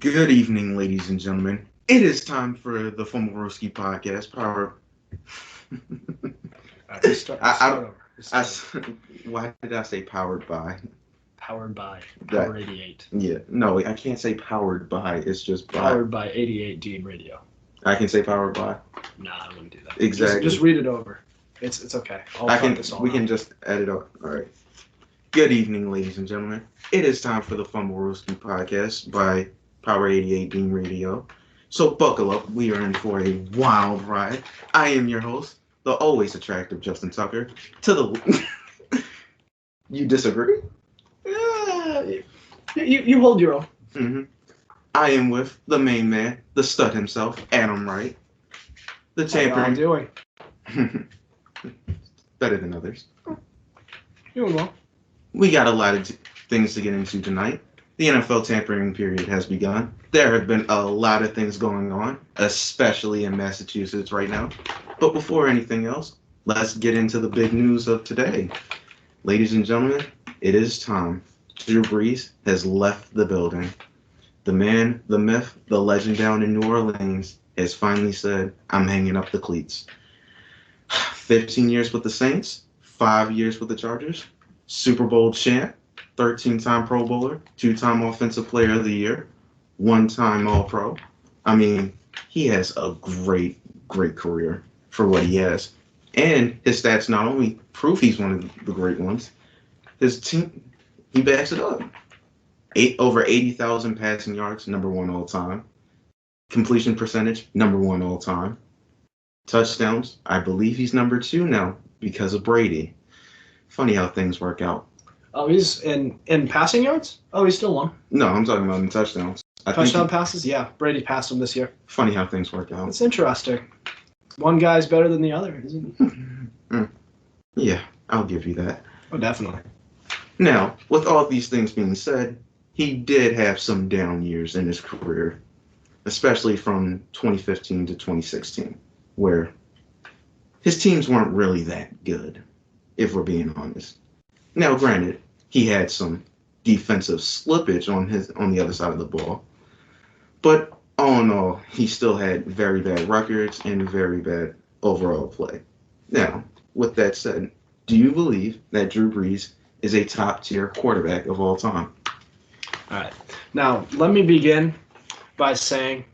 Good evening, ladies and gentlemen. It is time for the Fumblerooski Podcast. Why did I say powered by? Powered by Power 88. Yeah, no, I can't say powered by. It's just by. Powered by 88 Dean Radio. I can say powered by. Nah, I wouldn't do that. Exactly. Just read it over. It's okay. We can just edit up. All right. Good evening, ladies and gentlemen. It is time for the Fumblerooski Podcast by Power 88 Dean Radio. So buckle up. We are in for a wild ride. I am your host, the always attractive Justin Tucker. To the You disagree? You hold your own. Mm-hmm. I am with the main man, the stud himself, Adam Wright. The tampering. How are you doing? Better than others. Doing well. We got a lot of things to get into tonight. The NFL tampering period has begun. There have been a lot of things going on, especially in Massachusetts right now. But before anything else, let's get into the big news of today. Ladies and gentlemen, it is time. Drew Brees has left the building. The man, the myth, the legend down in New Orleans has finally said, I'm hanging up the cleats. 15 years with the Saints, 5 years with the Chargers, Super Bowl champ, 13-time Pro Bowler, 2-time Offensive Player of the Year, 1-time All-Pro. I mean, he has a great career for what he has. And his stats not only prove he's one of the great ones, his team, he backs it up. Over 80,000 passing yards, number 1 all time. Completion percentage, number 1 all time. Touchdowns, I believe he's number 2 now because of Brady. Funny how things work out. Oh, he's in passing yards? Oh, he's still one. No, I'm talking about in touchdowns. Touchdown passes? Yeah, Brady passed him this year. Funny how things work out. It's interesting. One guy's better than the other, isn't he? Yeah, I'll give you that. Oh, definitely. Now, with all these things being said, he did have some down years in his career, especially from 2015 to 2016, where his teams weren't really that good, if we're being honest. Now, granted, he had some defensive slippage on the other side of the ball, but all in all, he still had very bad records and very bad overall play. Now, with that said, do you believe that Drew Brees is a top-tier quarterback of all time? All right. Now, let me begin by saying,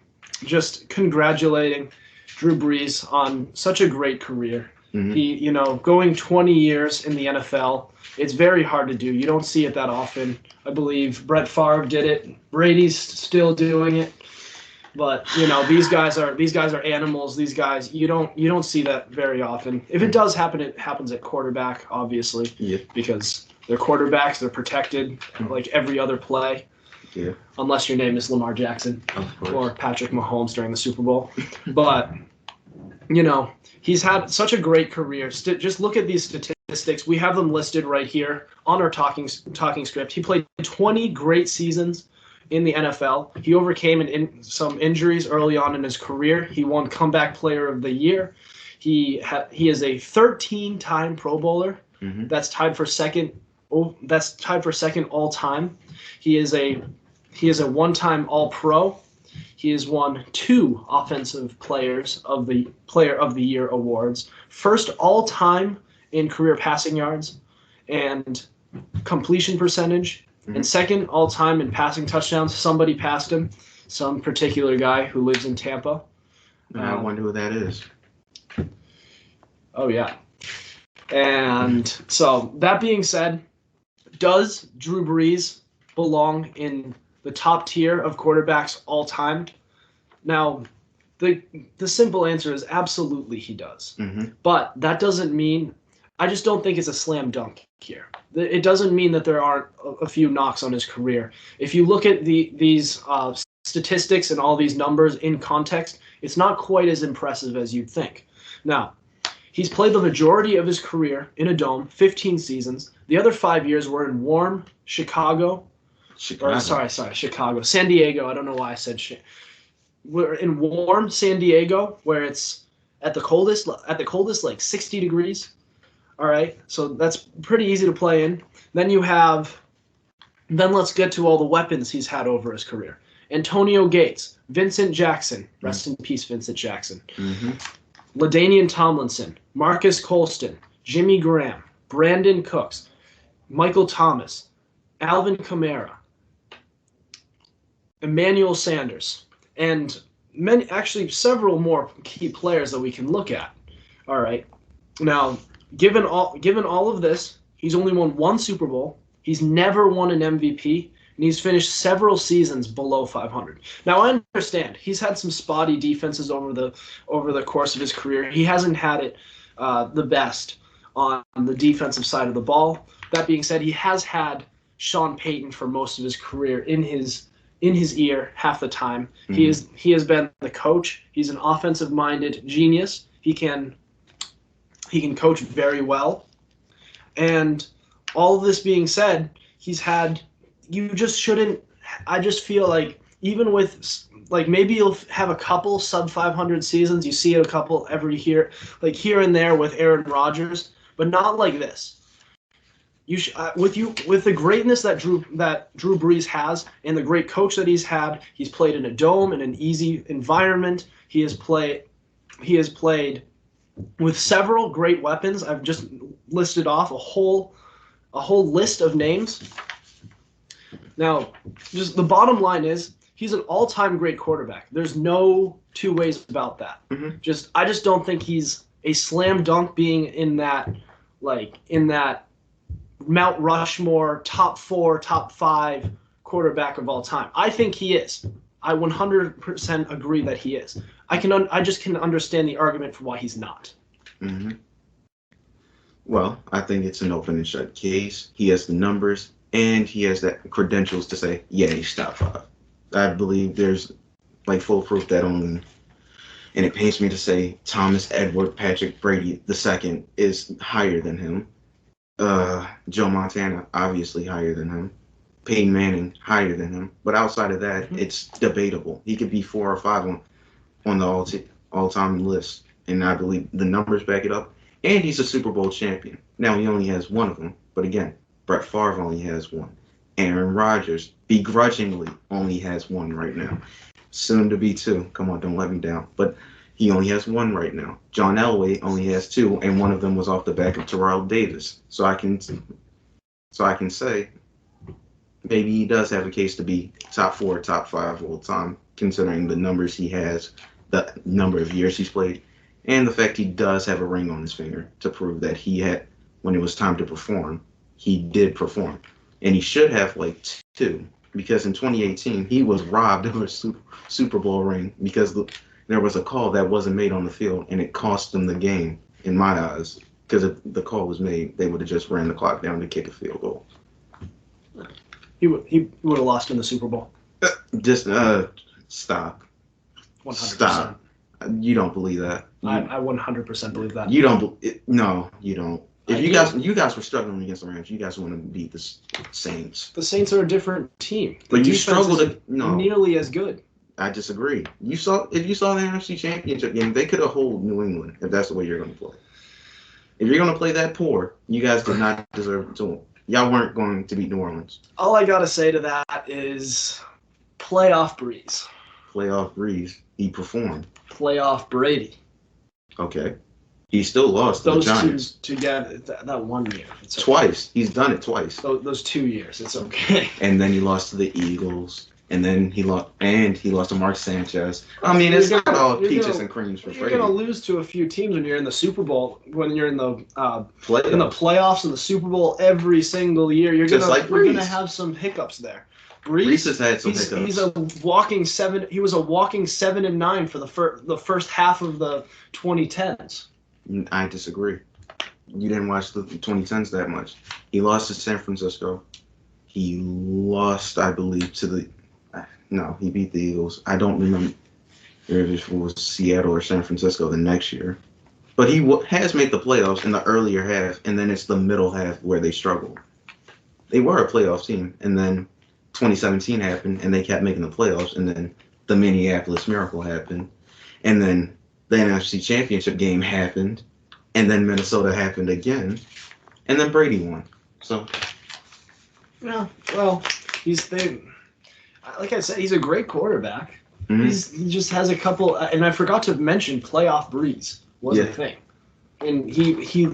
just congratulating Drew Brees on such a great career. Mm-hmm. He, going 20 years in the NFL, it's very hard to do. You don't see it that often. I believe Brett Favre did it. Brady's still doing it. But, these guys are animals. These guys, you don't see that very often. If it does happen, it happens at quarterback, obviously. Yeah. Because they're quarterbacks, they're protected like every other play. Yeah. Unless your name is Lamar Jackson or Patrick Mahomes during the Super Bowl. But, he's had such a great career. Just look at these statistics. We have them listed right here on our talking script. He played 20 great seasons in the NFL. He overcame some injuries early on in his career. He won Comeback Player of the Year. He is a 13-time Pro Bowler. Mm-hmm. That's tied for second all time. He is a 1-time All-Pro. He has won 2 Offensive Player of the Year awards. First all time in career passing yards and completion percentage. Mm-hmm. And second all time in passing touchdowns. Somebody passed him, some particular guy who lives in Tampa. I wonder who that is. Oh, yeah. And so that being said, does Drew Brees belong in the top tier of quarterbacks all time? Now, the simple answer is absolutely he does. Mm-hmm. But that doesn't mean, I just don't think it's a slam dunk here. It doesn't mean that there aren't a few knocks on his career. If you look at these statistics and all these numbers in context, it's not quite as impressive as you'd think. Now, he's played the majority of his career in a dome, 15 seasons. The other 5 years were in warm Chicago. Chicago. San Diego. I don't know why I said shit. We're in warm San Diego, where it's at the coldest like 60 degrees. All right, so that's pretty easy to play in. Then let's get to all the weapons he's had over his career. Antonio Gates, Vincent Jackson, rest in peace, Vincent Jackson, Mm-hmm. LaDainian Tomlinson, Marcus Colston, Jimmy Graham, Brandon Cooks, Michael Thomas, Alvin Kamara, Emmanuel Sanders, and several more key players that we can look at. All right. Now, given all of this, he's only won one Super Bowl. He's never won an MVP, and he's finished several seasons below 500. Now, I understand he's had some spotty defenses over the course of his career. He hasn't had it the best on the defensive side of the ball. That being said, he has had Sean Payton for most of his career in his ear half the time. Mm-hmm. He has been the coach. He's an offensive-minded genius. He can coach very well. And all of this being said, you just shouldn't, I just feel like even with, like, maybe you'll have a couple sub 500 seasons. You see a couple every year, like here and there with Aaron Rodgers, but not like this. With the greatness that Drew Brees has and the great coach that he's had, he's played in a dome in an easy environment. He has played with several great weapons. I've just listed off a whole list of names. Now, just the bottom line is he's an all-time great quarterback. There's no two ways about that. Mm-hmm. I just don't think he's a slam dunk being in that Mount Rushmore top 4, top 5 quarterback of all time. I think he is. I 100% agree that he is. I just can understand the argument for why he's not. Mm-hmm. Well, I think it's an open and shut case. He has the numbers, and he has that credentials to say, yeah, he's top 5. I believe there's full proof that only, and it pains me to say, Thomas Edward Patrick Brady II is higher than him. Joe Montana, obviously higher than him. Peyton Manning, higher than him. But outside of that, it's debatable. He could be 4 or 5 on the all-time list, and I believe the numbers back it up. And he's a Super Bowl champion. Now, he only has one of them. But again, Brett Favre only has one. Aaron Rodgers, begrudgingly, only has one right now. Soon to be 2. Come on, don't let me down. But he only has one right now. John Elway only has 2, and one of them was off the back of Terrell Davis. So I can say maybe he does have a case to be top 4, top 5 all time, considering the numbers he has, the number of years he's played, and the fact he does have a ring on his finger to prove that he had, when it was time to perform, he did perform. And he should have 2, because in 2018 he was robbed of a Super Bowl ring because there was a call that wasn't made on the field, and it cost them the game, in my eyes. Because if the call was made, they would have just ran the clock down to kick a field goal. He would have lost in the Super Bowl. Just stop. 100%. Stop. You don't believe that. I 100% believe that. You don't. No, you don't. If you guys were struggling against the Rams, you guys want to beat the Saints. The Saints are a different team. But you struggled. Nearly as good. I disagree. If you saw the NFC Championship game, they could have hold New England if that's the way you're going to play. If you're going to play that poor, you guys did not deserve it to win. Y'all weren't going to beat New Orleans. All I got to say to that is playoff Brees. Playoff Brees. He performed. Playoff Brady. Okay. He still lost to the Giants. Those two together, that 1 year. It's okay. Twice. He's done it twice. Those 2 years. It's okay. And then he lost to the Eagles. And then he lost to Mark Sanchez. I mean, it's not all peaches and creams for Brady. You're going to lose to a few teams when you're in the Super Bowl, when you're in the playoffs and the Super Bowl every single year. You're going to have some hiccups there. Brees has had some hiccups. He's a walking 7. He was a walking 7-9 for the first half of the 2010s. I disagree. You didn't watch the 2010s that much. He lost to San Francisco. He lost, I believe, he beat the Eagles. I don't remember if it was Seattle or San Francisco the next year. But he has made the playoffs in the earlier half, and then it's the middle half where they struggled. They were a playoff team, and then 2017 happened, and they kept making the playoffs, and then the Minneapolis Miracle happened, and then the NFC Championship game happened, and then Minnesota happened again, and then Brady won. So, yeah, well, like I said, he's a great quarterback. Mm-hmm. He just has a couple, and I forgot to mention playoff Brees was a thing, and he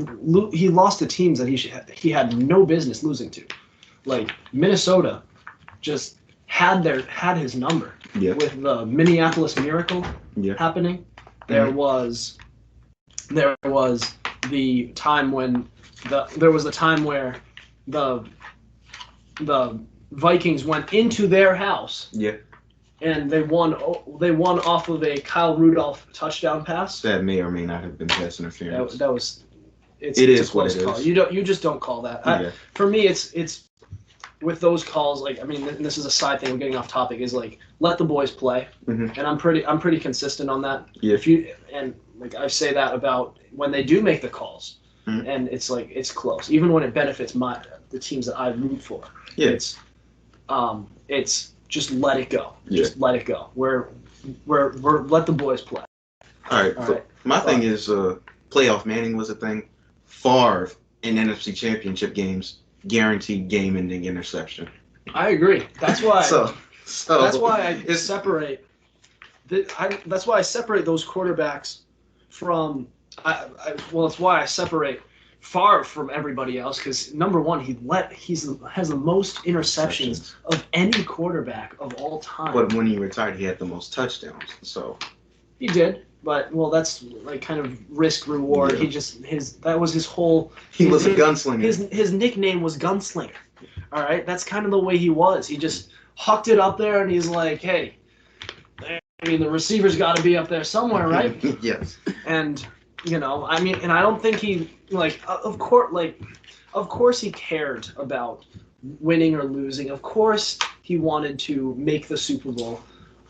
lost to teams that he had no business losing to, like Minnesota, just had his number with the Minneapolis Miracle happening. There was the time when where the Vikings went into their house. Yeah. And they won off of a Kyle Rudolph touchdown pass. That may or may not have been pass interference. That was. It's a close what it call. is. You just don't call that. For me, it's with those calls. Like, I mean, this is a side thing. We're getting off topic. Is like, let the boys play, and I'm pretty consistent on that. Yeah. Like I say that about when they do make the calls, and it's like it's close, even when it benefits the teams that I root for. Yeah. It's just let it go. Yeah. Just let it go. We're let the boys play. All right. My thing is playoff Manning was a thing. Favre in NFC Championship games guaranteed game-ending interception. I agree. That's why. so that's why I separate. That's why I separate those quarterbacks from. It's why I separate Favre from everybody else, because number one, he has the most interceptions of any quarterback of all time. But when he retired, he had the most touchdowns. So he did, but that's like kind of risk reward. Yeah. He just that was his whole. He was a gunslinger. His nickname was Gunslinger. All right, that's kind of the way he was. He just hucked it up there, and he's like, hey, I mean, the receiver's got to be up there somewhere, right? Yes. And I mean, and I don't think he of course he cared about winning or losing. Of course he wanted to make the Super Bowl.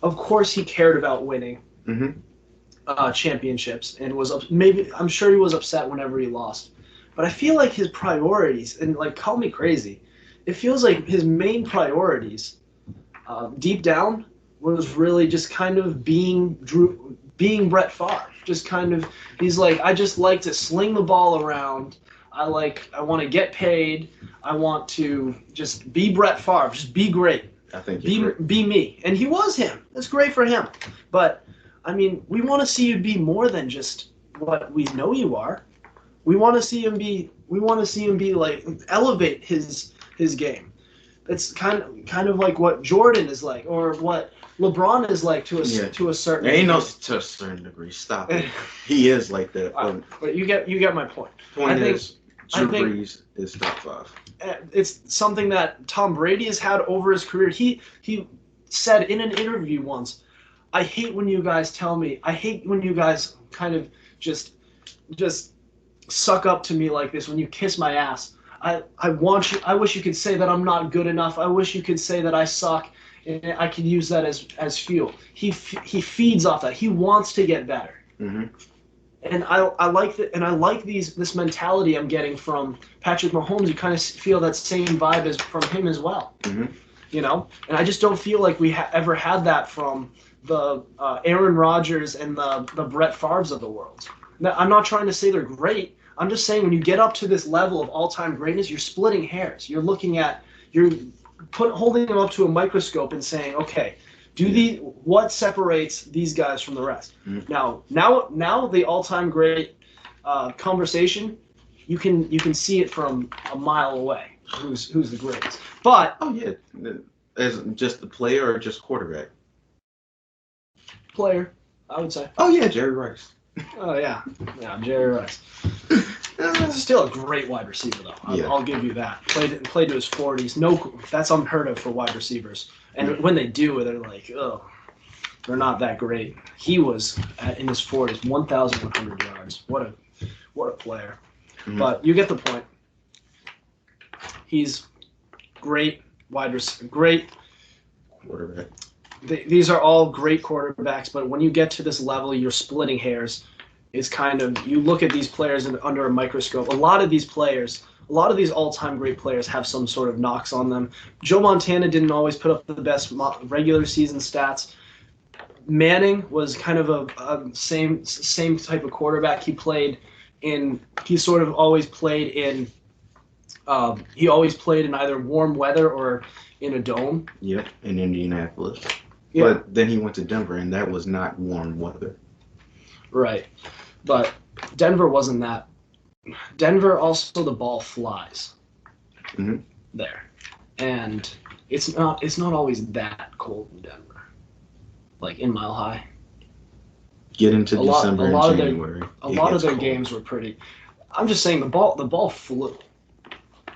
Of course he cared about winning championships, and I'm sure he was upset whenever he lost. But I feel like his priorities, and like, call me crazy, it feels like his main priorities, deep down, was really just kind of being Brett Favre. Just kind of, he's like, I just like to sling the ball around. I want to get paid. I want to just be Brett Favre. Just be great. I think be me. And he was him. That's great for him. But I mean, we want to see you be more than just what we know you are. We want to see him be. We want to see him be like elevate his game. It's kind of like what Jordan is like, or what LeBron is like to a certain. There ain't no to a certain degree. Stop it. He is like that. But you get my point. Point is, Drew Brees is top 5. It's something that Tom Brady has had over his career. He said in an interview once, I hate when you guys kind of just suck up to me like this, when you kiss my ass. I wish you could say that I'm not good enough. I wish you could say that I suck, and I could use that as fuel. He feeds off that. He wants to get better. Mm-hmm. And I like that, and I like this mentality I'm getting from Patrick Mahomes. You kind of feel that same vibe as from him as well. Mm-hmm. And I just don't feel like we ever had that from the Aaron Rodgers and the Brett Favres of the world. Now, I'm not trying to say they're great. I'm just saying, when you get up to this level of all-time greatness, you're splitting hairs. You're holding them up to a microscope and saying, okay, what separates these guys from the rest? Mm-hmm. Now the all-time great conversation, you can see it from a mile away. Who's the greatest? But as just the player or just quarterback? Player, I would say. Oh yeah, Jerry Rice. Oh yeah, Jerry Rice. Still a great wide receiver, though. I'll give you that. Played to his 40s. No, that's unheard of for wide receivers. And when they do, they're like, oh, they're not that great. He was in his 40s, 1,100 yards. What a player. Mm-hmm. But you get the point. He's great wide receiver, great quarterback. These are all great quarterbacks, but when you get to this level, you're splitting hairs. It's kind of, you look at these players under a microscope. A lot of these all-time great players have some sort of knocks on them. Joe Montana didn't always put up the best regular season stats. Manning was kind of a same type of quarterback. He always played in either warm weather or in a dome. Yep, in Indianapolis. Yeah. But then he went to Denver, and that was not warm weather. Right. But Denver wasn't that. Denver also, the ball flies there. And it's not always that cold in Denver. Like in Mile High. Get into December and January. A lot of their games were pretty. I'm just saying the ball flew.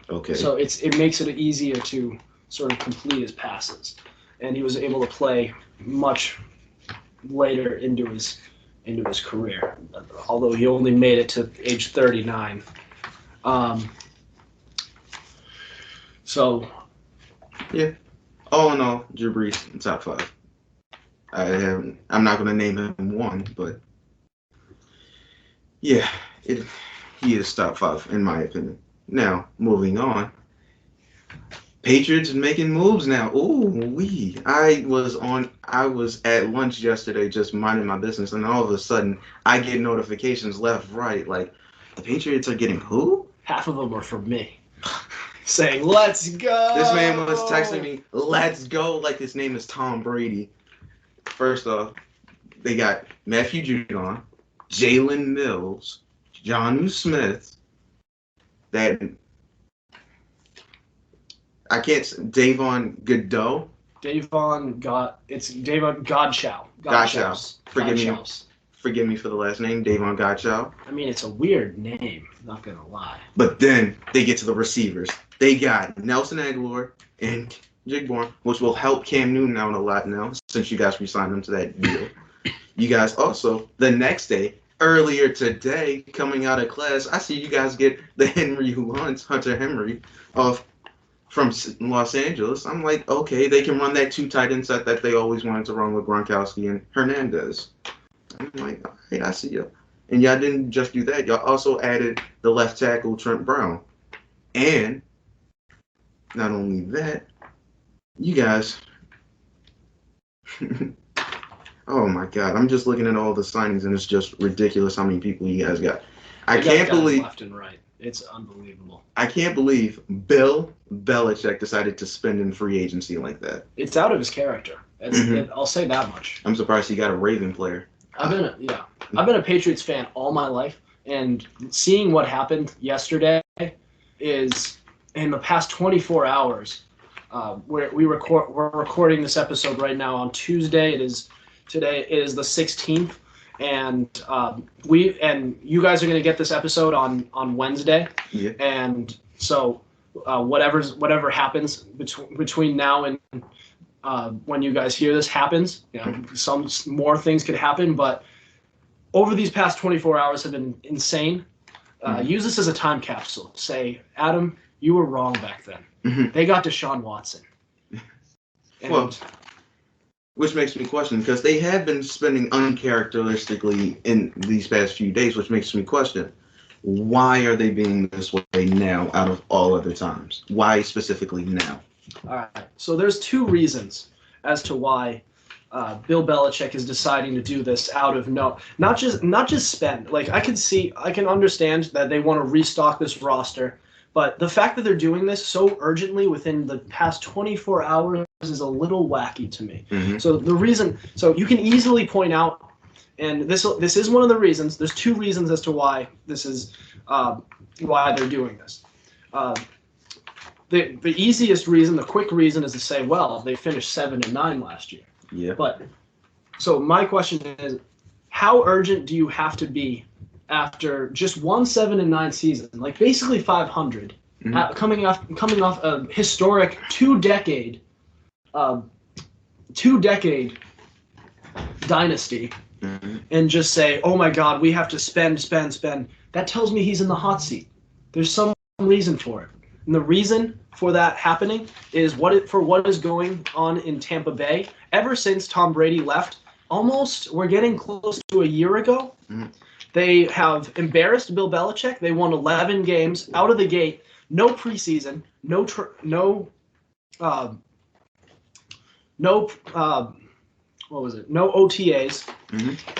Okay. So it makes it easier to sort of complete his passes. And he was able to play much later into his career, although he only made it to age 39. So, yeah, all in all, Drew Brees top 5. I'm not going to name him one, but yeah, he is top 5 in my opinion. Now, moving on. Patriots making moves now. I was at lunch yesterday just minding my business, and all of a sudden I get notifications left, right, like the Patriots are getting who? Half of them were from me. Saying, let's go! This man was texting me, let's go, like his name is Tom Brady. First off, they got Matthew Judon, Jalen Mills, Jonnu Smith, Davon Godot. Davon Godchow. Forgive me for the last name, Davon Godchow. I mean, it's a weird name, not gonna lie. But then they get to the receivers. They got Nelson Aguilar and Jigborn, which will help Cam Newton out a lot now, since you guys re-signed him to that deal. You guys also, the next day, earlier today, coming out of class, I see you guys get the Hunter Henry, from Los Angeles. I'm like, okay, they can run that 2 tight end set that they always wanted to run with Gronkowski and Hernandez. I'm like, hey, I see you. And y'all didn't just do that. Y'all also added the left tackle, Trent Brown. And not only that, you guys... oh, my God. I'm just looking at all the signings, and it's just ridiculous how many people you guys got. I can't believe... left and right. It's unbelievable. I can't believe Bill Belichick decided to spend in free agency like that. It's out of his character. I'll say that much. I'm surprised he got a Raven player. I've been a Patriots fan all my life, and seeing what happened yesterday is in the past 24 hours. We're recording this episode right now on Tuesday. Today is the 16th. And you guys are going to get this episode on Wednesday. Yeah. And so whatever happens between now and when you guys hear this happens, some more things could happen. But over these past 24 hours have been insane. Use this as a time capsule. Say, Adam, you were wrong back then. Mm-hmm. They got Deshaun Watson. Which makes me question, because they have been spending uncharacteristically in these past few days, which makes me question, why are they being this way now out of all other times? Why specifically now? All right. So there's 2 reasons as to why Bill Belichick is deciding to do this out of not just spend. Like I can understand that they want to restock this roster. But the fact that they're doing this so urgently within the past 24 hours is a little wacky to me. Mm-hmm. So you can easily point out, and this is one of the reasons. There's 2 reasons as to why this is why they're doing this. The easiest reason, the quick reason, is to say, well, they finished 7-9 last year. Yeah. But so my question is, how urgent do you have to be after just one 7-9 season, like basically 500, coming off a historic 2-decade dynasty, and just say, oh my God, we have to spend. That tells me he's in the hot seat. There's some reason for it, and the reason for that happening is what is going on in Tampa Bay ever since Tom Brady left. We're getting close to a year ago. Mm-hmm. They have embarrassed Bill Belichick. They won 11 games out of the gate, no preseason, what was it? No OTAs,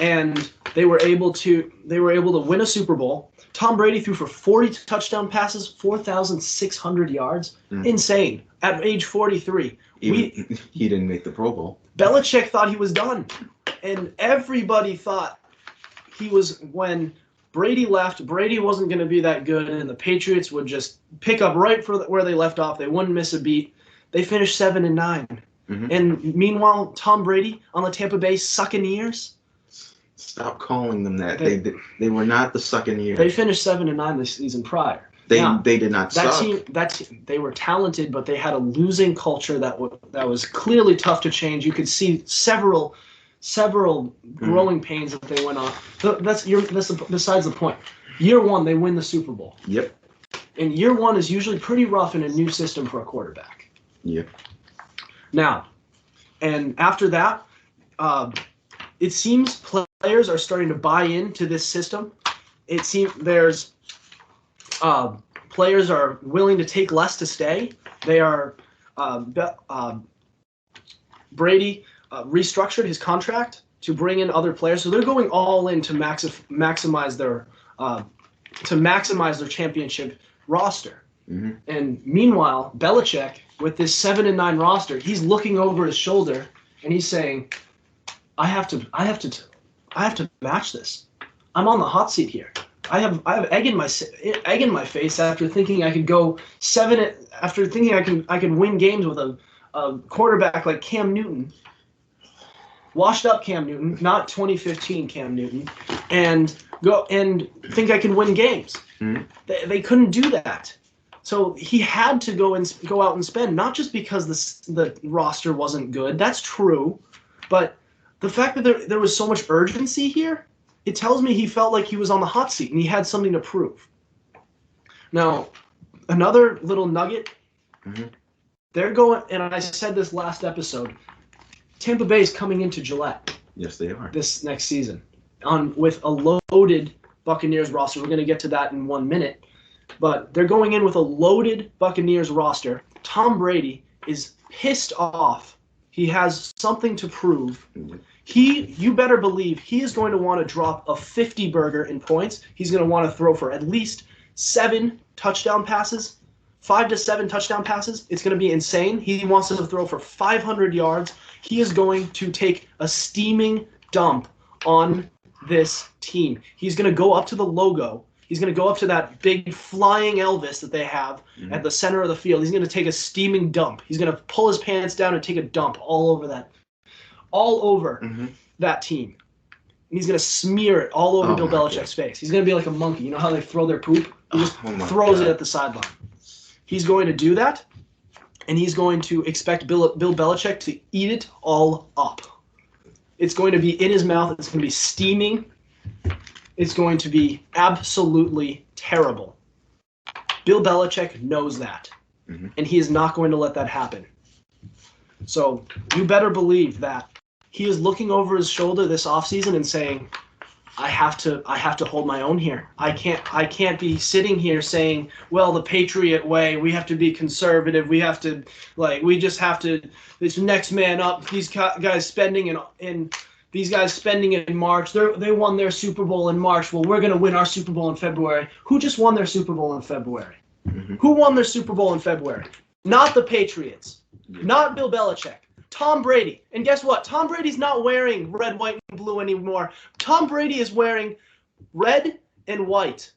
and they were able to win a Super Bowl. Tom Brady threw for 40 touchdown passes, 4,600 yards. Insane at age 43. He didn't make the Pro Bowl. Belichick thought he was done, and everybody thought he was. When Brady left, Brady wasn't going to be that good, and the Patriots would just pick up right where they left off. They wouldn't miss a beat. They finished 7-9. And meanwhile, Tom Brady on the Tampa Bay Buccaneers. Stop calling them that. They were not the Buccaneers. They finished 7-9 this season prior. They did not suck. That team, they were talented, but they had a losing culture that was clearly tough to change. You could see several growing pains that they went on. That's besides the point. Year one, they win the Super Bowl. Yep. And year one is usually pretty rough in a new system for a quarterback. Yep. Now, and after that, it seems players are starting to buy into this system. It seems there's players are willing to take less to stay. They are Brady restructured his contract to bring in other players, so they're going all in to maximize their championship roster. And meanwhile, Belichick, with this 7-9 roster, he's looking over his shoulder and he's saying, I have to match this. I'm on the hot seat here. I have egg in my face after thinking I could go after thinking I could win games with a quarterback like Cam Newton, washed up Cam Newton, not 2015 Cam Newton, and go and think I can win games. They couldn't do that. So he had to go out and spend, not just because the roster wasn't good. That's true, but the fact that there was so much urgency here, it tells me he felt like he was on the hot seat and he had something to prove. Now, another little nugget. They're going, and I said this last episode, Tampa Bay is coming into Gillette. Yes, they are. This next season with a loaded Buccaneers roster. We're going to get to that in 1 minute. But they're going in with a loaded Buccaneers roster. Tom Brady is pissed off. He has something to prove. You better believe he is going to want to drop a 50 burger in points. He's going to want to throw for at least 7 touchdown passes, 5 to 7 touchdown passes. It's going to be insane. He wants to throw for 500 yards. He is going to take a steaming dump on this team. He's going to go up to the logo. He's going to go up to that big flying Elvis that they have at the center of the field. He's going to take a steaming dump. He's going to pull his pants down and take a dump all over that team. And he's going to smear it all over Bill Belichick's face. He's going to be like a monkey. You know how they throw their poop? He just throws it at the sideline. He's going to do that, and he's going to expect Bill Belichick to eat it all up. It's going to be in his mouth. It's going to be steaming. It's going to be absolutely terrible. Bill Belichick knows that, and he is not going to let that happen. So you better believe that he is looking over his shoulder this offseason and saying, I have to hold my own here. I can't be sitting here saying, well, the Patriot way, we have to be conservative. We have to, it's next man up. These guys spending in March. They won their Super Bowl in March. Well, we're going to win our Super Bowl in February. Who just won their Super Bowl in February? Who won their Super Bowl in February? Not the Patriots. Not Bill Belichick. Tom Brady. And guess what? Tom Brady's not wearing red, white, and blue anymore. Tom Brady is wearing red and white.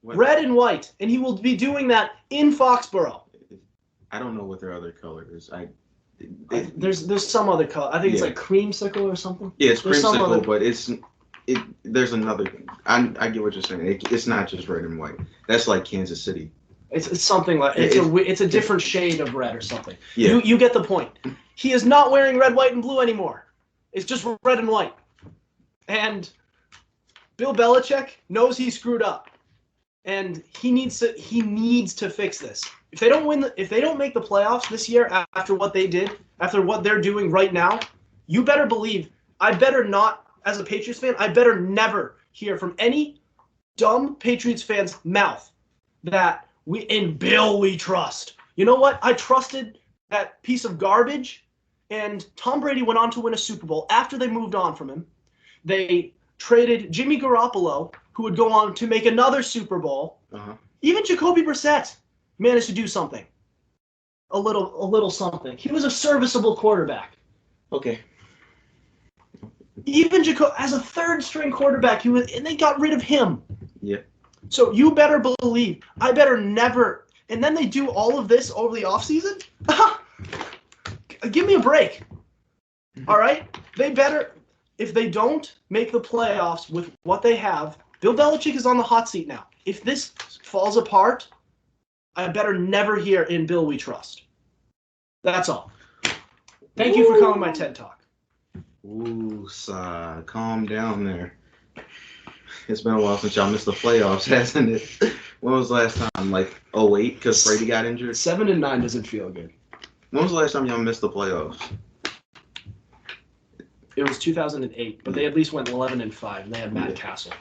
What? Red and white. And he will be doing that in Foxborough. I don't know what their other color is. There's some other color. I think it's like creamsicle or something. Yeah, it's creamsicle, but there's another. I get what you're saying. It's not just red and white. That's like Kansas City. It's something like it's a different shade of red or something. Yeah. You get the point. He is not wearing red, white, and blue anymore. It's just red and white. And Bill Belichick knows he screwed up, and he needs to fix this. If they don't make the playoffs this year after what they did, after what they're doing right now, you better believe I better not, as a Patriots fan, I better never hear from any dumb Patriots fan's mouth that in Bill we trust. You know what? I trusted that piece of garbage And Tom Brady went on to win a Super Bowl after they moved on from him. They traded Jimmy Garoppolo, who would go on to make another Super Bowl. Even Jacoby Brissett managed to do something. A little something. He was a serviceable quarterback. Okay. Even as a third-string quarterback, and they got rid of him. Yeah. So you better believe, I better never. And then they do all of this over the offseason? Give me a break. All right? They better, if they don't make the playoffs with what they have, Bill Belichick is on the hot seat now. If this falls apart, I better never hear "In Bill We Trust." That's all. Thank you for coming my TED Talk. Ooh, calm down there. It's been a while since y'all missed the playoffs, hasn't it? When was the last time? Like 2008, because Brady got injured? 7-9 doesn't feel good. When was the last time y'all missed the playoffs? It was 2008, but they at least went 11-5, and they had Matt Castle,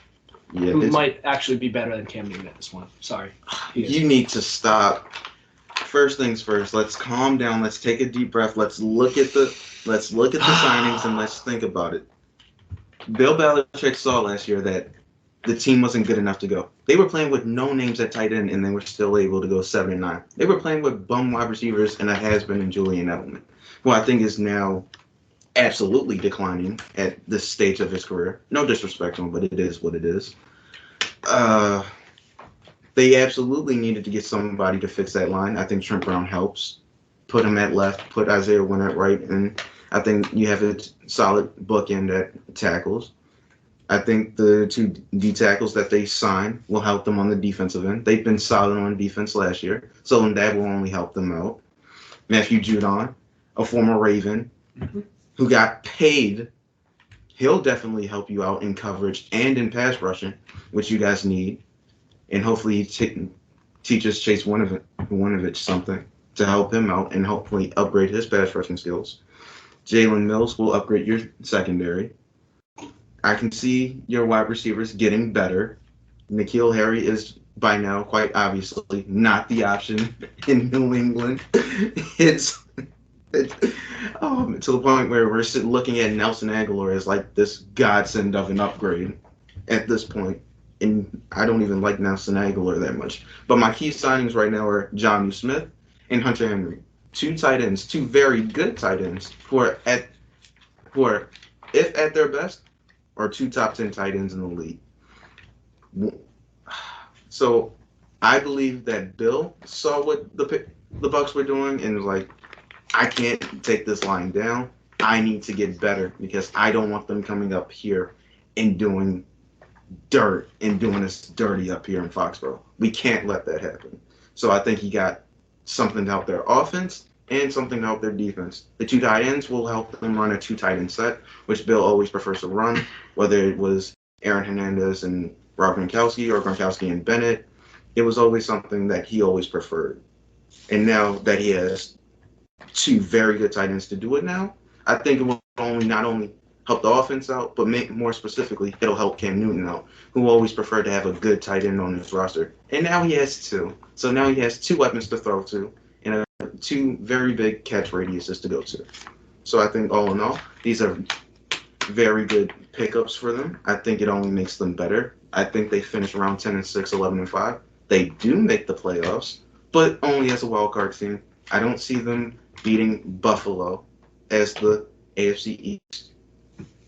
yeah, who might actually be better than Cam Newton at this point. Sorry. You need to stop. First things first. Let's calm down. Let's take a deep breath. Let's look at the signings and let's think about it. Bill Belichick saw last year that the team wasn't good enough to go. They were playing with no names at tight end, and they were still able to go 7-9. They were playing with bum wide receivers and a has-been in Julian Edelman, who I think is now absolutely declining at this stage of his career. No disrespect to him, but it is what it is. They absolutely needed to get somebody to fix that line. I think Trent Brown helps. Put him at left, put Isaiah Wynn at right, and I think you have a solid bookend at tackles. I think the two D tackles that they signed will help them on the defensive end. They've been solid on defense last year, so that will only help them out. Matthew Judon, a former Raven, who got paid, he'll definitely help you out in coverage and in pass rushing, which you guys need. And hopefully he teaches Chase Winovich something to help him out and hopefully upgrade his pass rushing skills. Jalen Mills will upgrade your secondary. I can see your wide receivers getting better. N'Keal Harry is by now quite obviously not the option in New England. It's to the point where we're looking at Nelson Aguilar as like this godsend of an upgrade at this point. And I don't even like Nelson Aguilar that much. But my key signings right now are Jonnu Smith and Hunter Henry. Two tight ends, two very good tight ends who are if at their best, are two top 10 tight ends in the league. So I believe that Bill saw what the Bucs were doing and was like, I can't take this line down. I need to get better because I don't want them coming up here and doing dirt and doing us dirty up here in Foxborough. We can't let that happen. So I think he got something to help their offense and something to help their defense. The two tight ends will help them run a two tight end set, which Bill always prefers to run, whether it was Aaron Hernandez and Rob Gronkowski or Gronkowski and Bennett. It was always something that he always preferred. And now that he has two very good tight ends to do it now, I think it will not only help the offense out, but more specifically, it'll help Cam Newton out, who always preferred to have a good tight end on his roster. And now he has two. So now he has two weapons to throw to and two very big catch radiuses to go to. So I think all in all, these are very good pickups for them. I think it only makes them better. I think they finish around 10-6, 11-5. They do make the playoffs, but only as a wild card team. I don't see them beating Buffalo as the AFC East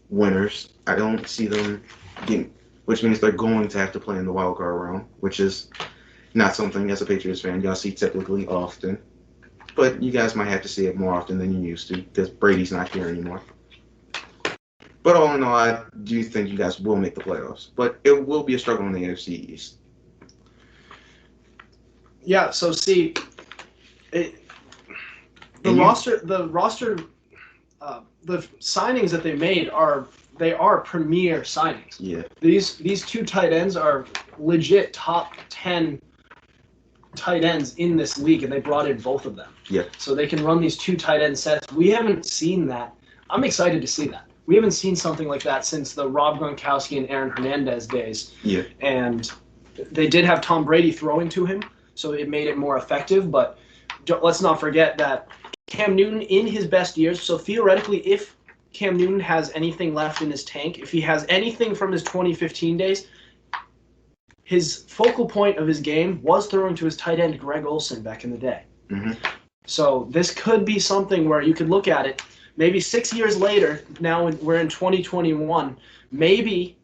winners. I don't see them getting, which means they're going to have to play in the wild card round, which is not something as a Patriots fan y'all see typically often. But you guys might have to see it more often than you used to because Brady's not here anymore. But all in all, I do think you guys will make the playoffs. But it will be a struggle in the AFC East. Yeah, so see, the signings that they made are premier signings. Yeah. These two tight ends are legit top 10 tight ends in this league, and they brought in both of them. Yeah. So they can run these two tight end sets. We haven't seen that. I'm excited to see that. We haven't seen something like that since the Rob Gronkowski and Aaron Hernandez days. Yeah. And they did have Tom Brady throwing to him, so it made it more effective. But let's not forget that Cam Newton in his best years. So theoretically, if Cam Newton has anything left in his tank, if he has anything from his 2015 days, his focal point of his game was throwing to his tight end Greg Olsen back in the day. Mm-hmm. So this could be something where you could look at it maybe 6 years later. Now we're in 2021. Maybe,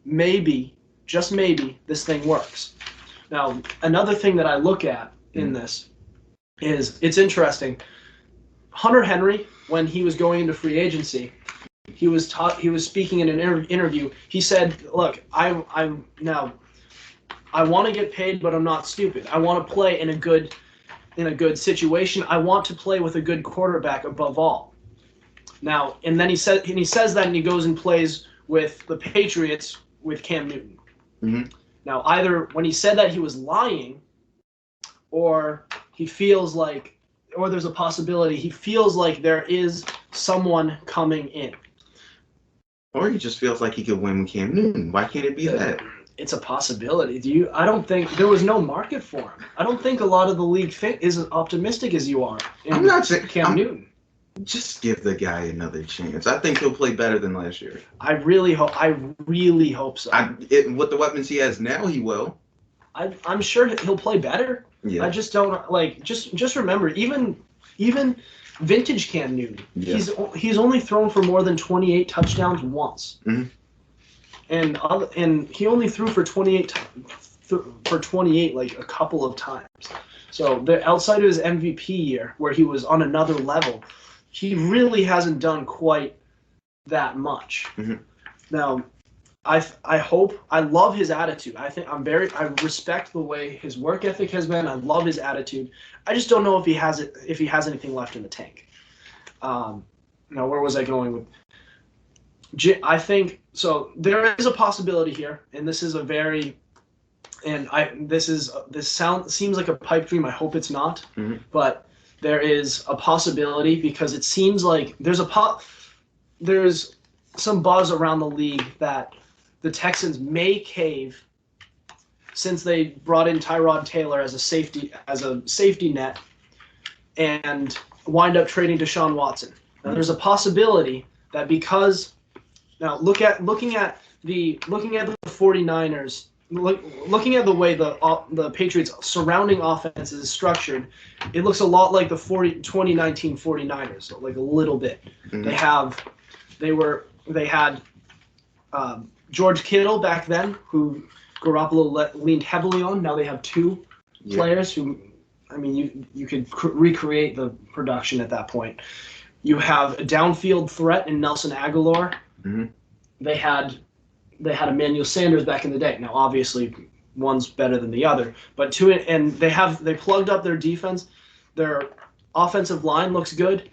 just maybe, this thing works. Now, another thing that I look at in this is it's interesting. Hunter Henry, when he was going into free agency, he was speaking in an interview. He said, "Look, I want to get paid, but I'm not stupid. I want to play in a good situation. I want to play with a good quarterback above all." Now, and then he says that, and he goes and plays with the Patriots with Cam Newton. Mm-hmm. Now, either when he said that he was lying, or he feels like, or there's a possibility he feels like there is someone coming in. Or he just feels like he could win with Cam Newton. Why can't it be that? It's a possibility. I don't think there was no market for him. I don't think a lot of the league is as optimistic as you are. I'm not saying Cam Newton. Just give the guy another chance. I think he'll play better than last year. I really hope so. With the weapons he has now, he will. I'm sure he'll play better. Yeah. I just don't like. Just remember, even vintage Cam Newton, yeah. he's only thrown for more than 28 touchdowns once. Mm-hmm. And he only threw for 28 like a couple of times. So outside of his MVP year, where he was on another level, he really hasn't done quite that much. Mm-hmm. Now, I love his attitude. I respect the way his work ethic has been. I love his attitude. I just don't know if he has anything left in the tank. Now, where was I going with? I think so. There is a possibility here, and this is a very, seems like a pipe dream. I hope it's not, but there is a possibility because it seems like there's some buzz around the league that the Texans may cave since they brought in Tyrod Taylor as a safety net and wind up trading Deshaun Watson. Now, there's a possibility that because now looking at the 49ers, looking at the way the Patriots surrounding offense is structured, it looks a lot like the 2019 49ers, like a little bit. Mm-hmm. They had George Kittle back then, who Garoppolo leaned heavily on. Now they have two players who, I mean, you could recreate the production at that point. You have a downfield threat in Nelson Aguilar. Mm-hmm. They had Emmanuel Sanders back in the day. Now, obviously, one's better than the other, but they plugged up their defense. Their offensive line looks good.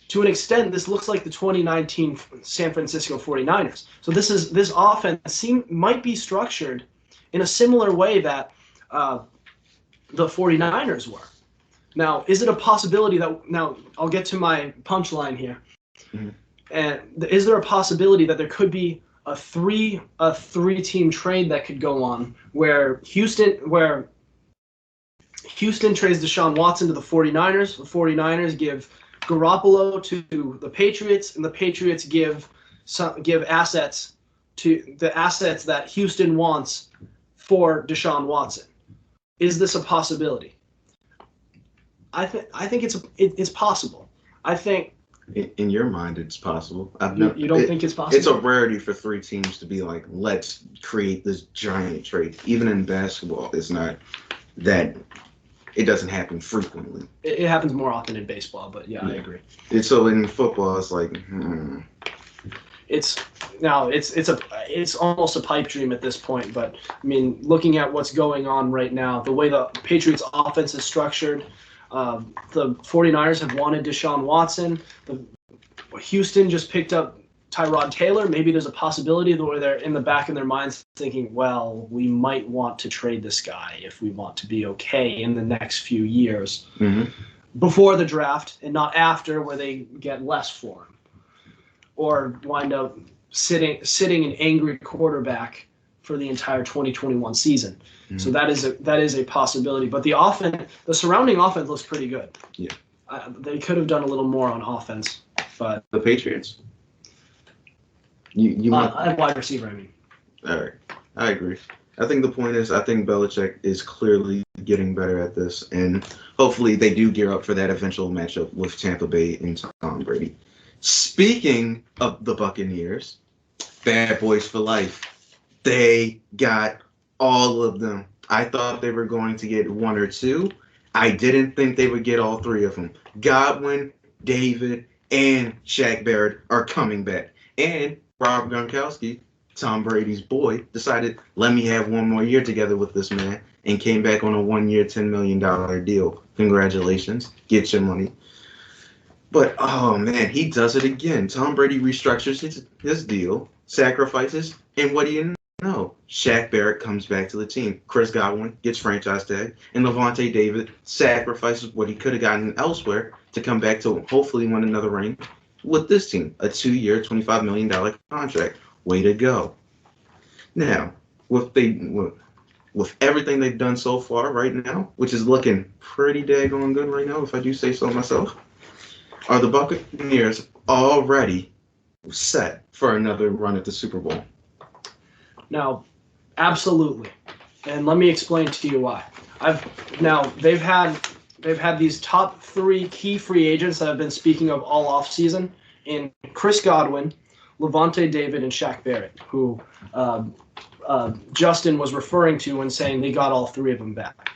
To an extent, this looks like the 2019 San Francisco 49ers. So this offense might be structured in a similar way that the 49ers were. Now, is it a possibility that, now I'll get to my punchline here. Mm-hmm. And is there a possibility that there could be a three-team trade that could go on where Houston trades Deshaun Watson to the 49ers, the 49ers give Garoppolo to the Patriots, and the Patriots give assets to the assets that Houston wants for Deshaun Watson? Is this a possibility? I think it's possible. I think in your mind it's possible. You don't think it's possible? It's a rarity for three teams to be like, let's create this giant trade. Even in basketball, it's not that. It doesn't happen frequently. It happens more often in baseball, but yeah. I agree. So in football, it's like, It's almost a pipe dream at this point. But I mean, looking at what's going on right now, the way the Patriots offense is structured, the 49ers have wanted Deshaun Watson. Houston just picked up Tyrod Taylor. Maybe there's a possibility where they're in the back of their minds thinking, well, we might want to trade this guy if we want to be okay in the next few years, before the draft and not after, where they get less for him, or wind up sitting an angry quarterback for the entire 2021 season. So that is a possibility. But the surrounding offense looks pretty good. Yeah. They could have done a little more on offense, but The Patriots. You might. at wide receiver, I mean. All right, I agree. I think the point is, I think Belichick is clearly getting better at this, and hopefully they do gear up for that eventual matchup with Tampa Bay and Tom Brady. Speaking of the Buccaneers, bad boys for life. They got all of them. I thought they were going to get one or two. I didn't think they would get all three of them. Godwin, David, and Shaq Barrett are coming back. And Rob Gronkowski, Tom Brady's boy, decided, let me have one more year together with this man, and came back on a 1 year, $10 million deal. Congratulations. Get your money. But, oh man, he does it again. Tom Brady restructures his deal, sacrifices, and what do you know? Shaq Barrett comes back to the team. Chris Godwin gets franchise tag, and Levante David sacrifices what he could have gotten elsewhere to come back to hopefully win another ring with this team. A 2 year, $25 million contract. Way to go. Now, with everything they've done so far right now, which is looking pretty daggone good right now, if I do say so myself, are the Buccaneers already set for another run at the Super Bowl? Now, absolutely. And let me explain to you why. They've had these top three key free agents that I've been speaking of all offseason in Chris Godwin, Levante David, and Shaq Barrett, who Justin was referring to when saying they got all three of them back.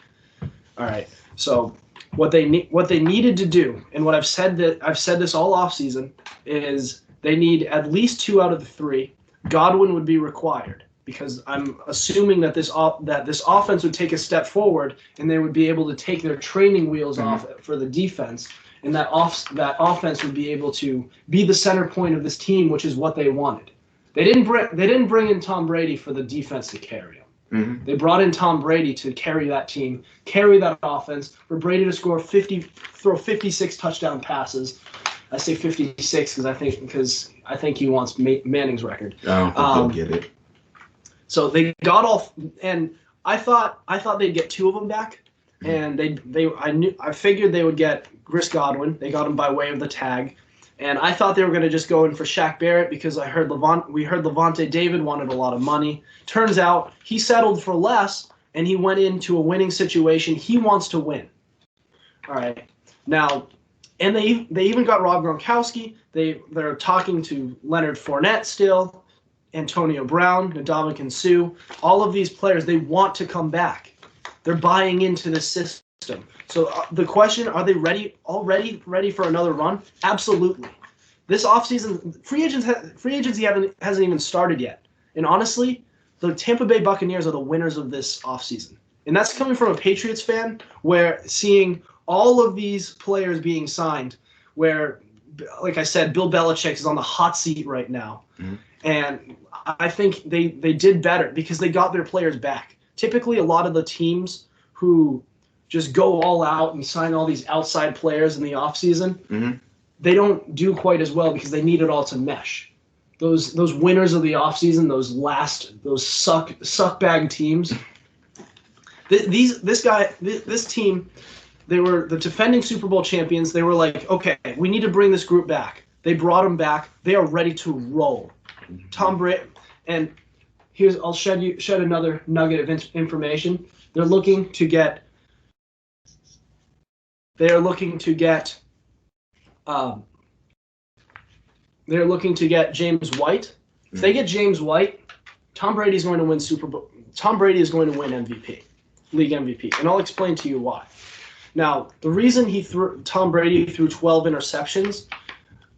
All right. So what they needed to do, and what I've said this all offseason, is they need at least two out of the three. Godwin would be required, because I'm assuming that this offense would take a step forward and they would be able to take their training wheels off for the defense, and that offense would be able to be the center point of this team, which is what they wanted. They didn't bring in Tom Brady for the defense to carry him. Mm-hmm. They brought in Tom Brady to carry that team, carry that offense, for Brady to throw 56 touchdown passes. I say 56 because I think he wants Manning's record. I don't think he'll get it. So they got all, and I thought they'd get two of them back, and I figured they would get Chris Godwin. They got him by way of the tag, and I thought they were going to just go in for Shaq Barrett because we heard Levante David wanted a lot of money. Turns out he settled for less, and he went into a winning situation. He wants to win. All right, now, and they even got Rob Gronkowski. They're talking to Leonard Fournette still. Antonio Brown, Ndamukong Suh, all of these players, they want to come back. They're buying into the system. So the question, are they already ready for another run? Absolutely. This offseason, free agency hasn't even started yet. And honestly, the Tampa Bay Buccaneers are the winners of this offseason. And that's coming from a Patriots fan, where seeing all of these players being signed, where, like I said, Bill Belichick is on the hot seat right now. Mm-hmm. And I think they did better because they got their players back. Typically, a lot of the teams who just go all out and sign all these outside players in the offseason, they don't do quite as well because they need it all to mesh. Those winners of the offseason, those suck bag teams. This team, they were the defending Super Bowl champions. They were like, okay, we need to bring this group back. They brought them back. They are ready to roll. Tom Brady, and I'll shed another nugget of information. They're looking to get James White. If they get James White, Tom Brady is going to win Super Bowl. Tom Brady is going to win MVP, league MVP, and I'll explain to you why. Now, the reason Tom Brady threw 12 interceptions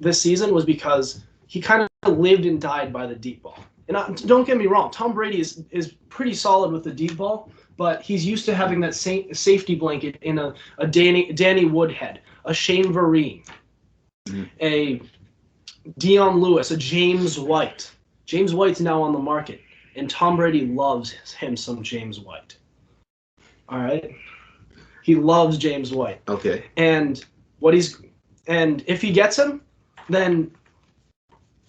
this season was because he kind of lived and died by the deep ball. And don't get me wrong, Tom Brady is pretty solid with the deep ball, but he's used to having that safety blanket in a Danny Woodhead, a Shane Vereen, a Dion Lewis, a James White. James White's now on the market, and Tom Brady loves him some James White. All right? He loves James White. Okay. And if he gets him, then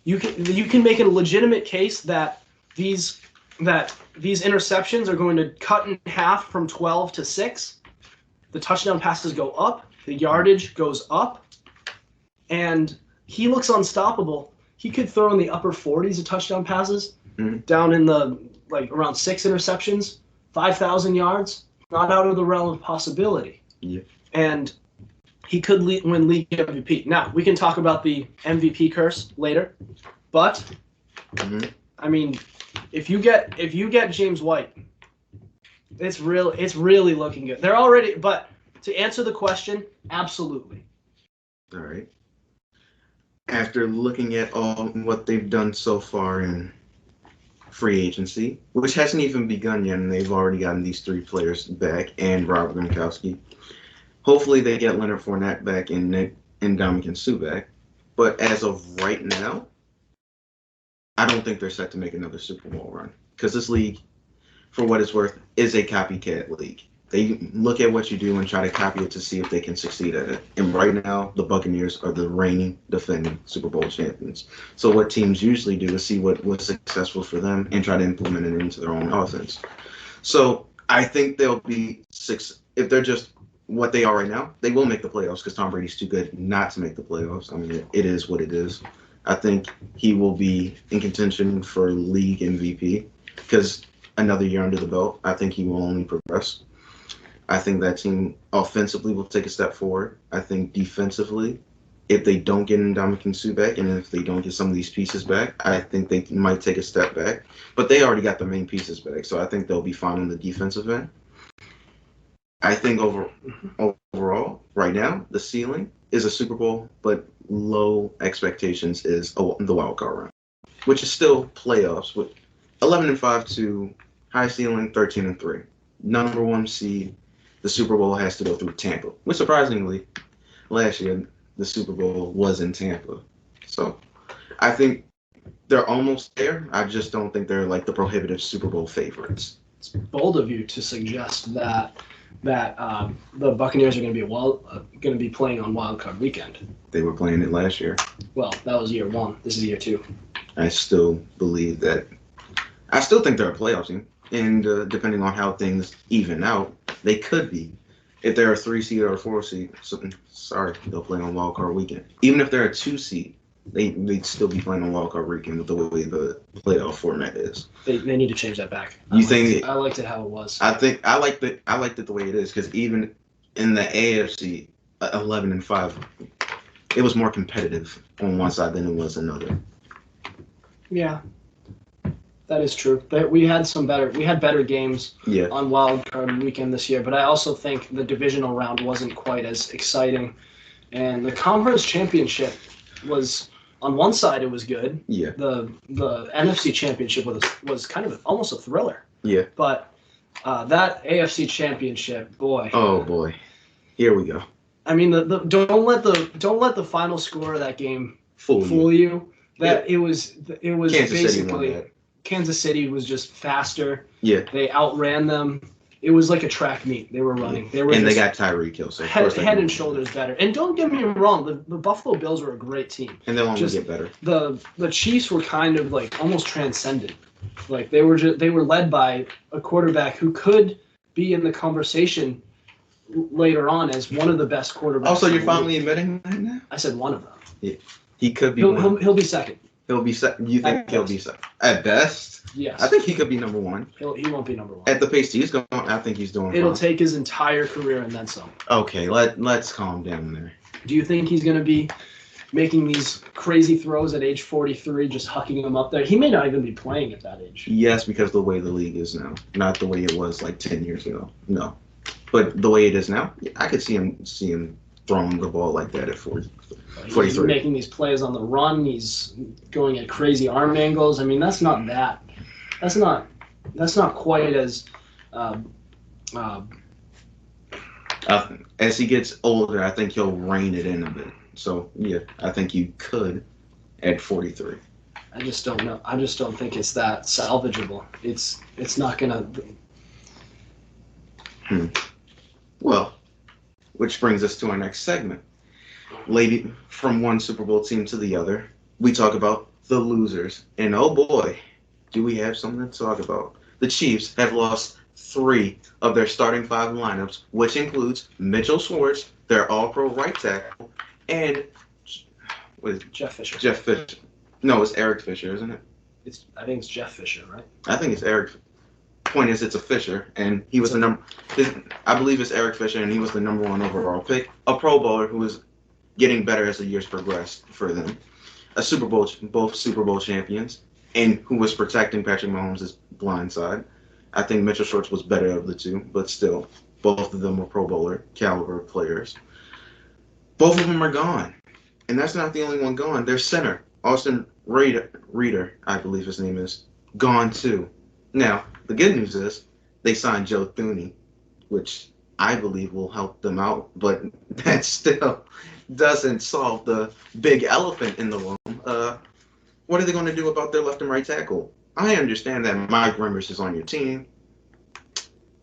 you can make a legitimate case that these interceptions are going to cut in half from 12 to 6. The touchdown passes go up, The yardage goes up, and he looks unstoppable. He could throw in the upper 40s of touchdown passes, down in the around 6 interceptions, 5,000 yards. Not out of the realm of possibility. Yeah. And he could win league MVP. Now, we can talk about the MVP curse later, but I mean, if you get James White, it's really looking good. They're already, but to answer the question, absolutely. All right. After looking at all what they've done so far in free agency, which hasn't even begun yet, and they've already gotten these 3 players back and Robert Gronkowski. Hopefully they get Leonard Fournette back and Ndamukong Suh back. But as of right now, I don't think they're set to make another Super Bowl run. Because this league, for what it's worth, is a copycat league. They look at what you do and try to copy it to see if they can succeed at it. And right now, the Buccaneers are the reigning, defending Super Bowl champions. So what teams usually do is see what was successful for them and try to implement it into their own offense. So I think they'll be if they're just what they are right now, they will make the playoffs because Tom Brady's too good not to make the playoffs. I mean, it is what it is. I think he will be in contention for league MVP because another year under the belt, I think he will only progress. I think that team offensively will take a step forward. I think defensively, if they don't get Ndamukong Suh back and if they don't get some of these pieces back, I think they might take a step back. But they already got the main pieces back, so I think they'll be fine on the defensive end. I think overall, right now, the ceiling is a Super Bowl, but low expectations is the wild card round, which is still playoffs with 11-5 to high ceiling 13-3. Number 1 seed. The Super Bowl has to go through Tampa, which surprisingly, last year, the Super Bowl was in Tampa. So I think they're almost there. I just don't think they're like the prohibitive Super Bowl favorites. It's bold of you to suggest that the Buccaneers are going to be playing on Wild Card Weekend. They were playing it last year. Well, that was year 1. This is year 2. I still believe that. I still think they're a playoff team. And depending on how things even out, they could be. If they're a 3 seed or a 4 seed, they'll play on Wild Card Weekend. Even if they're a 2 seed, they'd still be playing on Wild Card Weekend with the way the playoff format is. They need to change that back. I liked it how it was. I liked it the way it is because even in the AFC, 11-5, it was more competitive on one side than it was another. Yeah. That is true. We had better games on Wild Card Weekend this year, but I also think the divisional round wasn't quite as exciting. And the conference championship was, on one side, it was good. Yeah. The NFC championship was kind of almost a thriller. Yeah. But that AFC championship, boy. Oh boy, here we go. I mean, don't let the final score of that game fool you. It was Kansas basically. City won that. Kansas City was just faster. Yeah. They outran them. It was like a track meet. They were running. They got Tyreek Hill. So head and shoulders better. And don't get me wrong, the Buffalo Bills were a great team. And they'll only get better. The Chiefs were kind of like almost transcendent. Like they were led by a quarterback who could be in the conversation later on as one of the best quarterbacks. Also, you're finally admitting that now? I said one of them. Yeah. He could be he'll be second. He'll be second. You think he'll be second? At best? Yes. I think he could be number 1. He won't be number 1. At the pace he's going, I think he's doing It'll fine. take his entire career and then some. Okay, let's calm down there. Do you think he's going to be making these crazy throws at age 43, just hucking them up there? He may not even be playing at that age. Yes, because the way the league is now, not the way it was like 10 years ago. No. But the way it is now, I could see him throwing the ball like that at 43. He's making these plays on the run. He's going at crazy arm angles. I mean, that's not quite as. As he gets older, I think he'll rein it in a bit. So yeah, I think you could at 43. I just don't know. I just don't think it's that salvageable. It's not gonna. Well, which brings us to our next segment. Lady, from one Super Bowl team to the other, we talk about the losers. And oh boy, do we have something to talk about. The Chiefs have lost 3 of their starting 5 lineups, which includes Mitchell Schwartz, their all-pro right tackle, and what is it? Jeff Fisher. Jeff Fisher. No, it's Eric Fisher, isn't it? I think it's Jeff Fisher, right? I think it's Eric. Point is, it's a Fisher, and he was the number. I believe it's Eric Fisher, and he was the number 1 overall pick, a Pro Bowler who was getting better as the years progressed for them, both Super Bowl champions, and who was protecting Patrick Mahomes' blind side. I think Mitchell Schwartz was better of the two, but still, both of them were Pro Bowler caliber players. Both of them are gone, and that's not the only one gone. Their center, Austin Reeder, I believe his name is, gone too. Now, the good news is they signed Joe Thuney, which I believe will help them out, but that still doesn't solve the big elephant in the room. What are they going to do about their left and right tackle? I understand that Mike Remmers is on your team.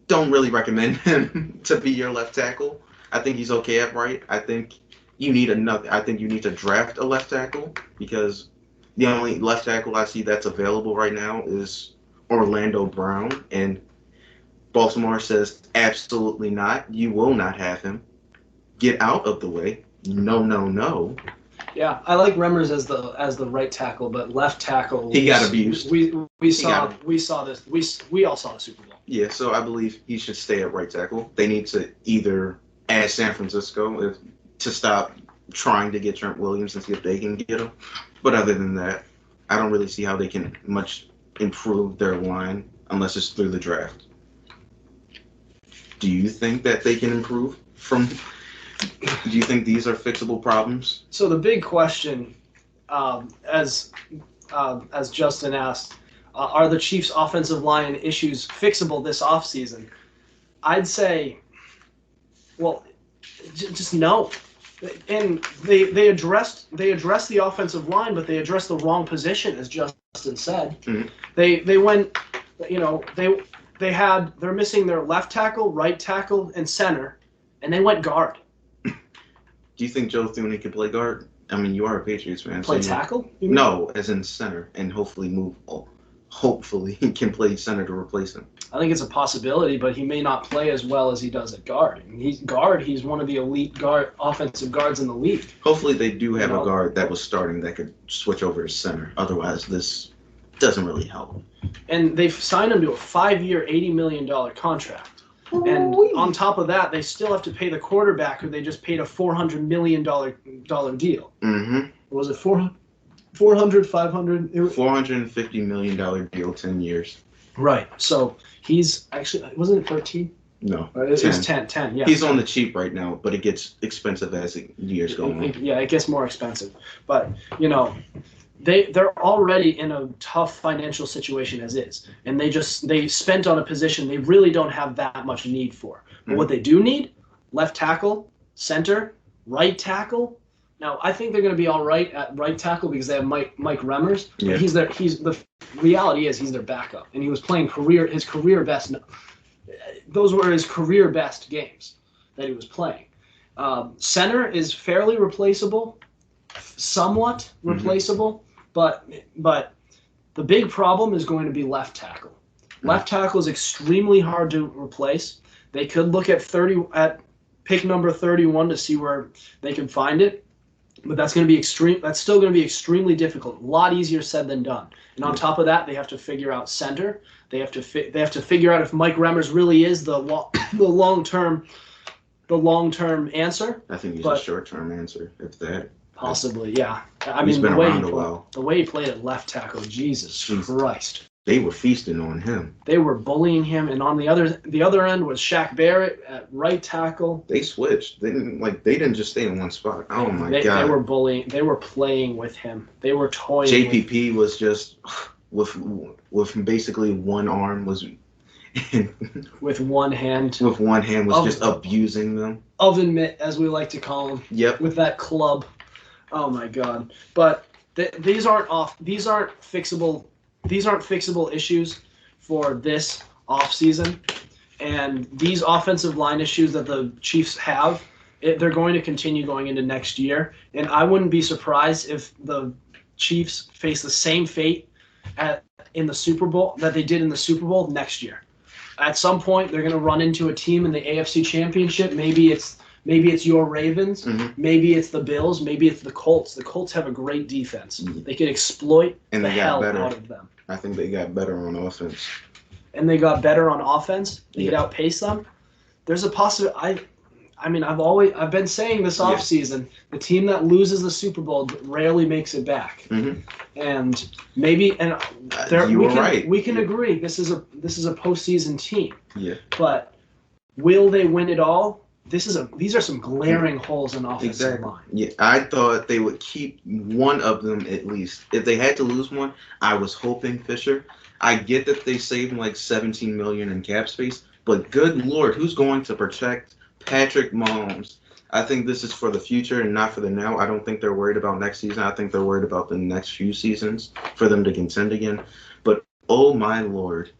Don't really recommend him to be your left tackle. I think he's okay at right. I think you need to draft a left tackle, because the only left tackle I see that's available right now is Orlando Brown, and Baltimore says absolutely not. You will not have him. Get out of the way. No. Yeah, I like Remmers as the right tackle, but left tackle. He got abused. We saw this. We all saw the Super Bowl. Yeah, so I believe he should stay at right tackle. They need to either ask San Francisco to stop trying to get Trent Williams and see if they can get him. But other than that, I don't really see how they can much improve their line unless it's through the draft. Do you think that they can improve from? Do you think these are fixable problems? So the big question, as Justin asked, are the Chiefs' offensive line issues fixable this offseason? I'd say, well, just no. And they addressed the offensive line, but they addressed the wrong position, as Justin said. Mm-hmm. They went, they're missing their left tackle, right tackle, and center, and they went guard. Do you think Joe Thuney can play guard? I mean, you are a Patriots fan. Play tackle? No, as in center, and hopefully he can play center to replace him. I think it's a possibility, but he may not play as well as he does at guard. He's one of the elite offensive guards in the league. Hopefully they do have a guard that was starting that could switch over to center. Otherwise, this doesn't really help. And they've signed him to a 5-year, $80 million contract. And on top of that, they still have to pay the quarterback, who they just paid a $400 million deal. Mm-hmm. Was it 400, 500? $450 million deal, 10 years. Right. So he's actually, wasn't it 13? No. It was 10, yeah. He's on the cheap right now, but it gets expensive as the years go on. Yeah, it gets more expensive. But, they're already in a tough financial situation as is, and they spent on a position they really don't have that much need for. But what they do need, left tackle, center, right tackle. Now, I think they're going to be all right at right tackle because they have Mike Remmers. Yeah. But the reality is he's their backup, and he was playing his career best. Those were his career best games that he was playing. Center is fairly replaceable, somewhat replaceable. But the big problem is going to be left tackle. Left tackle is extremely hard to replace. They could look at pick number 31 to see where they can find it, but that's going to be extreme. That's still going to be extremely difficult. A lot easier said than done. And on top of that, they have to figure out center. They have to figure out if Mike Remmers really is the long term answer. I think he's a short term answer, if that. Possibly, yeah. I He's mean, been around a while. The way he played at left tackle, Jesus Christ. They were feasting on him. They were bullying him, and on the other end was Shaq Barrett at right tackle. They switched. They didn't just stay in one spot. Oh my God. They were bullying. They were playing with him. They were toying. JPP was just with basically one arm was. with one hand. With one hand was just abusing them. Oven mitt, as we like to call him. Yep. With that club. Oh my God! But these aren't fixable. These aren't fixable issues for this offseason. And these offensive line issues that the Chiefs have, they're going to continue going into next year. And I wouldn't be surprised if the Chiefs face the same fate in the Super Bowl that they did in the Super Bowl next year. At some point, they're going to run into a team in the AFC Championship. Maybe it's your Ravens. Mm-hmm. Maybe it's the Bills. Maybe it's the Colts. The Colts have a great defense. Mm-hmm. They can exploit And the they got hell better. out of them. I think they got better on offense. And they got better on offense. They could Yeah. outpace them. There's a possibility. I mean, I've been saying this offseason, the team that loses the Super Bowl rarely makes it back. Mm-hmm. And maybe we can agree this is a postseason team. Yeah. But will they win it all? These are some glaring holes in offensive line. Yeah, I thought they would keep one of them at least. If they had to lose one, I was hoping Fisher. I get that they saved like $17 million in cap space, but good Lord, who's going to protect Patrick Mahomes? I think this is for the future and not for the now. I don't think they're worried about next season. I think they're worried about the next few seasons for them to contend again. But oh my Lord,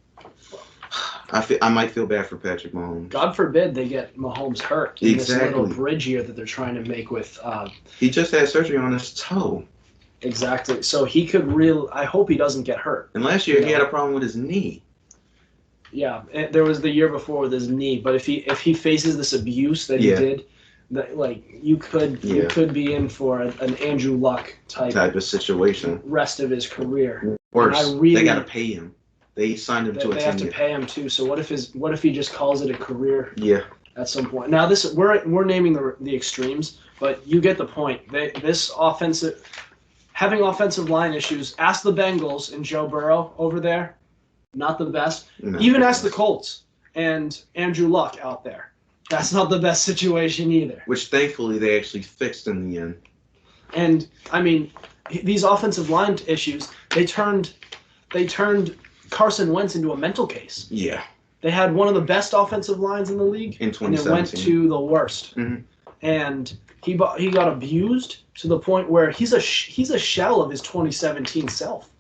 I might feel bad for Patrick Mahomes. God forbid they get Mahomes hurt in this little bridge here that they're trying to make with. He just had surgery on his toe. Exactly. So he could I hope he doesn't get hurt. And last year he had a problem with his knee. Yeah, there was the year before with his knee. But if he faces this abuse that he did, that you could be in for an Andrew Luck type of situation. Rest of his career. Worse, they got to pay him. They signed him to a 10 year. They have to pay him too. So what if he just calls it a career? Yeah. At some point. Now we're naming the extremes, but you get the point. Having offensive line issues. Ask the Bengals and Joe Burrow over there. Not the best. Even ask the Colts and Andrew Luck out there. That's not the best situation either. Which thankfully they actually fixed in the end. And I mean, these offensive line issues, they turned Carson Wentz into a mental case. Yeah. They had one of the best offensive lines in the league, in 2017. And it went to the worst. Mm-hmm. And he got abused to the point where he's a shell of his 2017 self.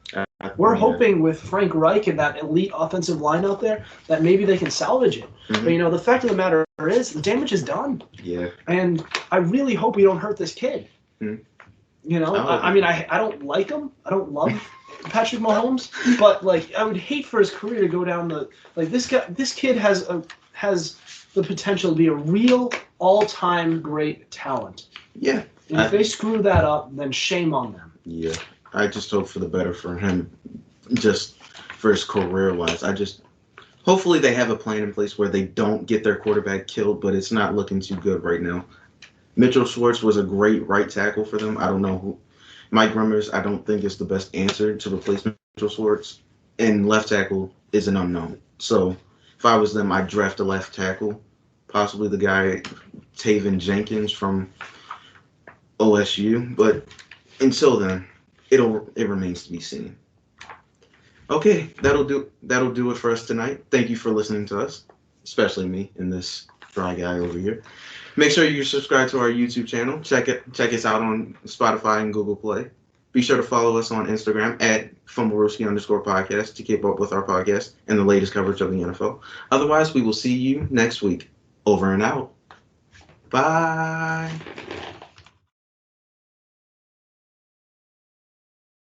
We're hoping with Frank Reich and that elite offensive line out there that maybe they can salvage it. Mm-hmm. But the fact of the matter is the damage is done. Yeah. And I really hope we don't hurt this kid. Mm-hmm. I don't like him. I don't love Patrick Mahomes, but I would hate for his career to go down this guy. This kid has the potential to be a real all-time great talent. Yeah. And if they screw that up, then shame on them. Yeah. I just hope for the better for him, just for his career-wise. Hopefully they have a plan in place where they don't get their quarterback killed, but it's not looking too good right now. Mitchell Schwartz was a great right tackle for them. I don't know who. Mike Rimmers, I don't think is the best answer to replace Mitchell Schwartz. And left tackle is an unknown. So if I was them, I'd draft a left tackle, possibly the guy Taven Jenkins from OSU. But until then, it remains to be seen. Okay, that'll do it for us tonight. Thank you for listening to us, especially me and this dry guy over here. Make sure you subscribe to our YouTube channel. Check us out on Spotify and Google Play. Be sure to follow us on Instagram at Fumblerooski_podcast to keep up with our podcast and the latest coverage of the NFL. Otherwise, we will see you next week. Over and out. Bye.